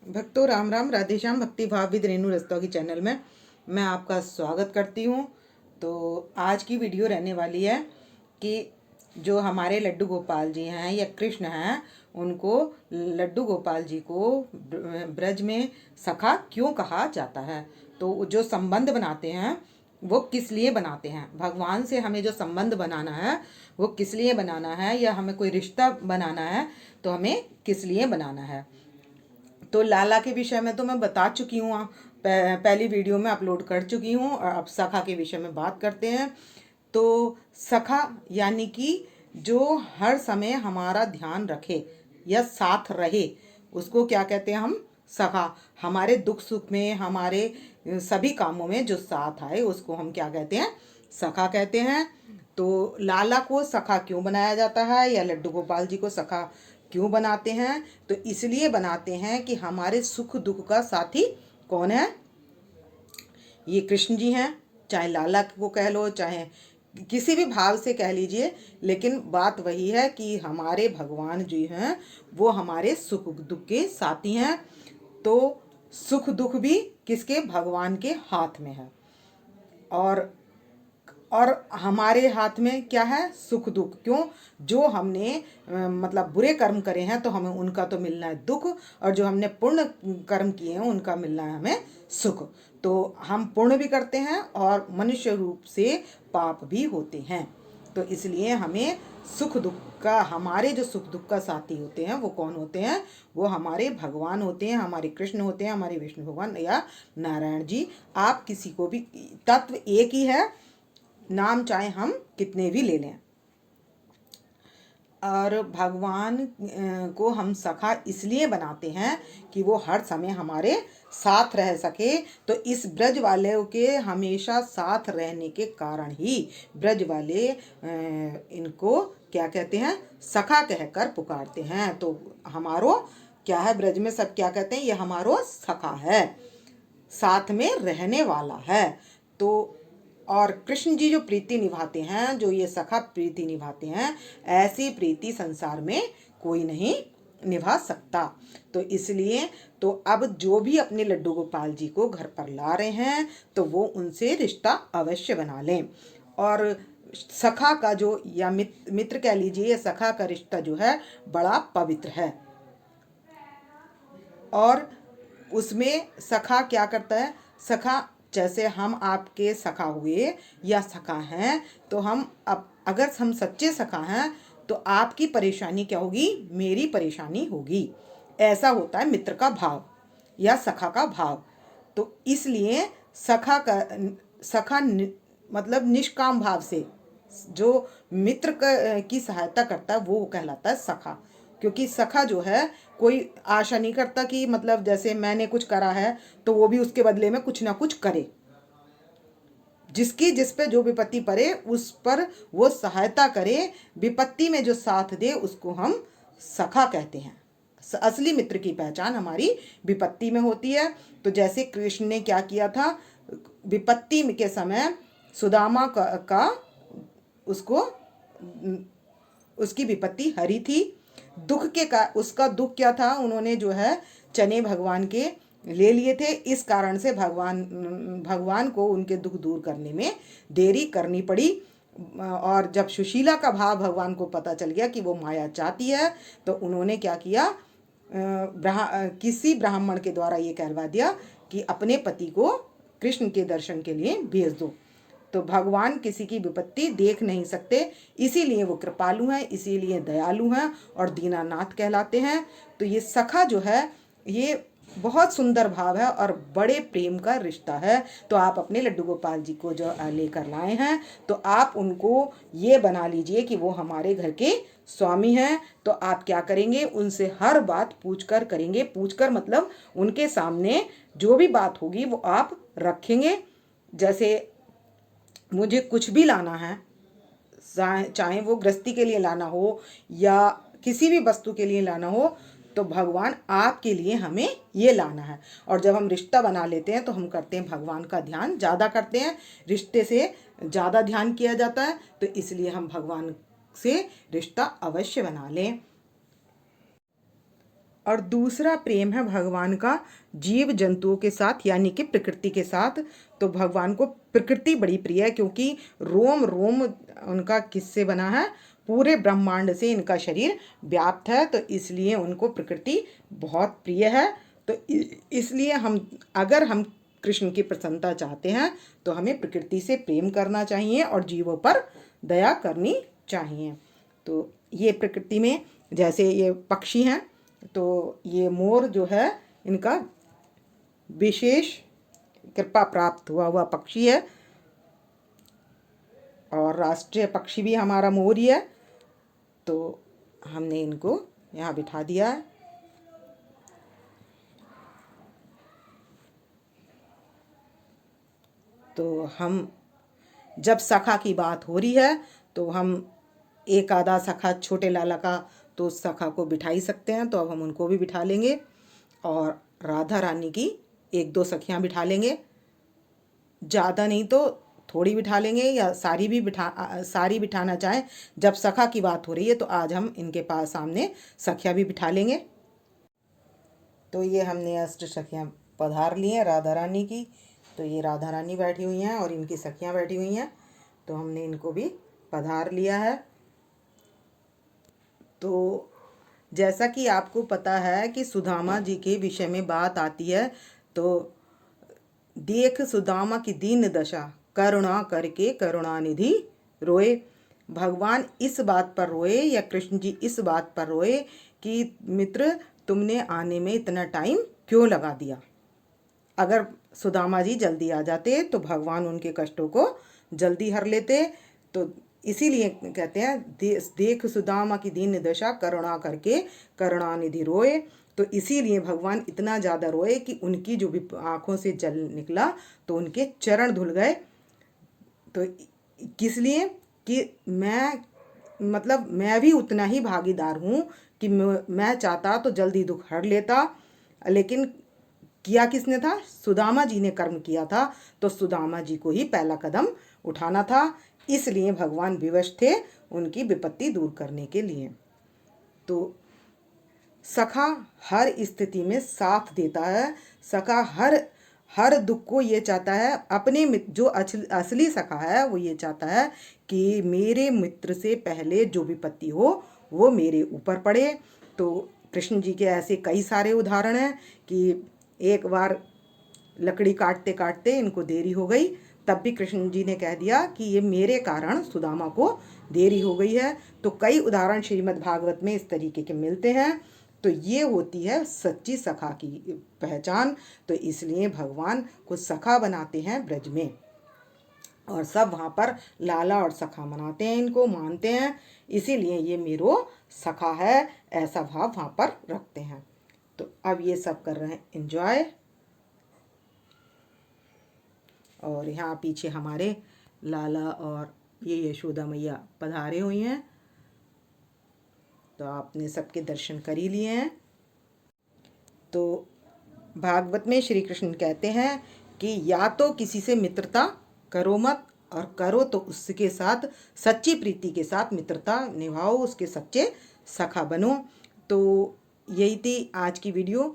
भक्तों राम राम, राधे श्याम। भक्ति भाव विद रेणु रस्तों की चैनल में मैं आपका स्वागत करती हूँ। तो आज की वीडियो रहने वाली है कि जो हमारे लड्डू गोपाल जी हैं या कृष्ण हैं, उनको लड्डू गोपाल जी को ब्रज में सखा क्यों कहा जाता है। तो जो संबंध बनाते हैं वो किस लिए बनाते हैं, भगवान से हमें जो संबंध बनाना है वो किस लिए बनाना है, या हमें कोई रिश्ता बनाना है तो हमें किस लिए बनाना है। तो लाला के विषय में तो मैं बता चुकी हूँ, पहली वीडियो में अपलोड कर चुकी हूँ। और अब सखा के विषय में बात करते हैं। तो सखा यानी कि जो हर समय हमारा ध्यान रखे या साथ रहे, उसको क्या कहते हैं हम? सखा। हमारे दुख सुख में, हमारे सभी कामों में जो साथ आए उसको हम क्या कहते हैं? सखा कहते हैं। तो लाला को सखा क्यों बनाया जाता है, या लड्डू गोपाल जी को सखा क्यों बनाते हैं? तो इसलिए बनाते हैं कि हमारे सुख दुख का साथी कौन है? ये कृष्ण जी हैं। चाहे लाला को कह लो, चाहे किसी भी भाव से कह लीजिए, लेकिन बात वही है कि हमारे भगवान जी हैं वो हमारे सुख दुख के साथी हैं। तो सुख दुख भी किसके? भगवान के हाथ में है। और हमारे हाथ में क्या है? सुख दुख। क्यों? जो हमने मतलब बुरे कर्म करे हैं तो हमें उनका तो मिलना है दुख, और जो हमने पुण्य कर्म किए हैं उनका मिलना है हमें सुख। तो हम पुण्य भी करते हैं और मनुष्य रूप से पाप भी होते हैं। तो इसलिए हमें सुख दुख का, हमारे जो सुख दुख का साथी होते हैं वो कौन होते हैं? वो हमारे भगवान होते हैं, हमारे कृष्ण होते हैं, हमारे विष्णु भगवान या नारायण जी। आप किसी को भी, तत्व एक ही है, नाम चाहे हम कितने भी ले लें। और भगवान को हम सखा इसलिए बनाते हैं कि वो हर समय हमारे साथ रह सके। तो इस ब्रज वाले के हमेशा साथ रहने के कारण ही ब्रज वाले इनको क्या कहते हैं? सखा कहकर पुकारते हैं। तो हमारो क्या है? ब्रज में सब क्या कहते हैं? ये हमारो सखा है, साथ में रहने वाला है। तो और कृष्ण जी जो प्रीति निभाते हैं, जो ये सखा प्रीति निभाते हैं, ऐसी प्रीति संसार में कोई नहीं निभा सकता। तो इसलिए तो अब जो भी अपने लड्डू गोपाल जी को घर पर ला रहे हैं तो वो उनसे रिश्ता अवश्य बना लें। और सखा का जो, या मित्र कह लीजिए, सखा का रिश्ता जो है बड़ा पवित्र है। और उसमें सखा क्या करता है? सखा जैसे हम आपके सखा हुए या सखा हैं, तो हम अब अगर हम सच्चे सखा हैं तो आपकी परेशानी क्या होगी? मेरी परेशानी होगी। ऐसा होता है मित्र का भाव या सखा का भाव। तो इसलिए सखा मतलब निष्काम भाव से जो मित्र की सहायता करता है वो कहलाता है सखा। क्योंकि सखा जो है कोई आशा नहीं करता कि मतलब जैसे मैंने कुछ करा है तो वो भी उसके बदले में कुछ ना कुछ करे। जिसकी जिस पे जो विपत्ति पड़े उस पर वो सहायता करे, विपत्ति में जो साथ दे, उसको हम सखा कहते हैं। असली मित्र की पहचान हमारी विपत्ति में होती है। तो जैसे कृष्ण ने क्या किया था, विपत्ति के समय सुदामा का उसको उसकी विपत्ति हरी थी। दुख के का उसका दुख क्या था? उन्होंने जो है चने भगवान के ले लिए थे। इस कारण से भगवान को उनके दुख दूर करने में देरी करनी पड़ी। और जब सुशीला का भाव भगवान को पता चल गया कि वो माया चाहती है, तो उन्होंने क्या किया? किसी ब्राह्मण के द्वारा ये कहलवा दिया कि अपने पति को कृष्ण के दर्शन के लिए भेज दो। तो भगवान किसी की विपत्ति देख नहीं सकते, इसीलिए वो कृपालु हैं, इसीलिए दयालु हैं और दीनानाथ कहलाते हैं। तो ये सखा जो है ये बहुत सुंदर भाव है और बड़े प्रेम का रिश्ता है। तो आप अपने लड्डू गोपाल जी को जो लेकर लाए हैं, तो आप उनको ये बना लीजिए कि वो हमारे घर के स्वामी हैं। तो आप क्या करेंगे? उनसे हर बात पूछकर करेंगे। पूछकर मतलब उनके सामने जो भी बात होगी वो आप रखेंगे। जैसे मुझे कुछ भी लाना है, चाहे वो गृहस्थी के लिए लाना हो या किसी भी वस्तु के लिए लाना हो, तो भगवान आपके लिए हमें ये लाना है। और जब हम रिश्ता बना लेते हैं तो हम करते हैं भगवान का ध्यान ज़्यादा करते हैं, रिश्ते से ज़्यादा ध्यान किया जाता है। तो इसलिए हम भगवान से रिश्ता अवश्य बना लें। और दूसरा प्रेम है भगवान का जीव जंतुओं के साथ, यानी कि प्रकृति के साथ। तो भगवान को प्रकृति बड़ी प्रिय है, क्योंकि रोम रोम उनका किससे बना है, पूरे ब्रह्मांड से इनका शरीर व्याप्त है, तो इसलिए उनको प्रकृति बहुत प्रिय है। तो इसलिए अगर हम कृष्ण की प्रसन्नता चाहते हैं तो हमें प्रकृति से प्रेम करना चाहिए और जीवों पर दया करनी चाहिए। तो ये प्रकृति में जैसे ये पक्षी हैं, तो ये मोर जो है इनका विशेष कृपा प्राप्त हुआ हुआ पक्षी है, और राष्ट्रीय पक्षी भी हमारा मोर ही है। तो हमने इनको यहाँ बिठा दिया है। तो हम जब सखा की बात हो रही है तो हम एक आधा सखा छोटे लाला का तो उस सखा को बिठा ही सकते हैं, तो अब हम उनको भी बिठा लेंगे, और राधा रानी की एक दो सखियां बिठा लेंगे, ज़्यादा नहीं तो थोड़ी बिठा लेंगे, या सारी बिठाना चाहें। जब सखा की बात हो रही है तो आज हम इनके पास सामने सखियां भी बिठा लेंगे। तो ये हमने अष्ट सखियां पधार ली हैं राधा रानी की। तो ये राधा रानी बैठी हुई हैं और इनकी सखियां बैठी हुई हैं, तो हमने इनको भी पधार लिया है। तो जैसा कि आपको पता है कि सुदामा जी के विषय में बात आती है, तो देख सुदामा की दीन दशा, करुणा करके करुणानिधि रोए। भगवान इस बात पर रोए, या कृष्ण जी इस बात पर रोए कि मित्र तुमने आने में इतना टाइम क्यों लगा दिया। अगर सुदामा जी जल्दी आ जाते तो भगवान उनके कष्टों को जल्दी हर लेते। तो इसीलिए कहते हैं देख सुदामा की दीन दशा, करुणा करके करुणानिधि रोए। तो इसीलिए भगवान इतना ज़्यादा रोए कि उनकी जो भी आँखों से जल निकला तो उनके चरण धुल गए। तो किस लिए कि मैं भी उतना ही भागीदार हूँ कि मैं चाहता तो जल्दी दुख हर लेता, लेकिन किया किसने था, सुदामा जी ने कर्म किया था, तो सुदामा जी को ही पहला कदम उठाना था। इसलिए भगवान विवश थे उनकी विपत्ति दूर करने के लिए। तो सखा हर स्थिति में साथ देता है। सखा हर दुख को ये चाहता है, अपने जो असली सखा है वो ये चाहता है कि मेरे मित्र से पहले जो विपत्ति हो वो मेरे ऊपर पड़े। तो कृष्ण जी के ऐसे कई सारे उदाहरण हैं कि एक बार लकड़ी काटते काटते इनको देरी हो गई, तब भी कृष्ण जी ने कह दिया कि ये मेरे कारण सुदामा को देरी हो गई है। तो कई उदाहरण श्रीमद् भागवत में इस तरीके के मिलते हैं। तो ये होती है सच्ची सखा की पहचान। तो इसलिए भगवान को सखा बनाते हैं ब्रज में, और सब वहाँ पर लाला और सखा मनाते हैं, इनको मानते हैं। इसीलिए ये मेरो सखा है, ऐसा भाव वहाँ पर रखते हैं। तो अब ये सब कर रहे हैं एंजॉय। और यहाँ पीछे हमारे लाला और ये यशोदा मैया पधारे हुई हैं, तो आपने सबके दर्शन कर ही लिए हैं। तो भागवत में श्री कृष्ण कहते हैं कि या तो किसी से मित्रता करो मत, और करो तो उसके साथ सच्ची प्रीति के साथ मित्रता निभाओ, उसके सच्चे सखा बनो। तो यही थी आज की वीडियो।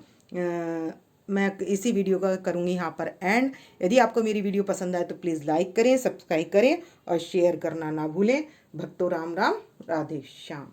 मैं इसी वीडियो का करूँगी यहाँ पर एंड। यदि आपको मेरी वीडियो पसंद आए तो प्लीज़ लाइक करें, सब्सक्राइब करें और शेयर करना ना भूलें। भक्तो राम राम, राधे श्याम।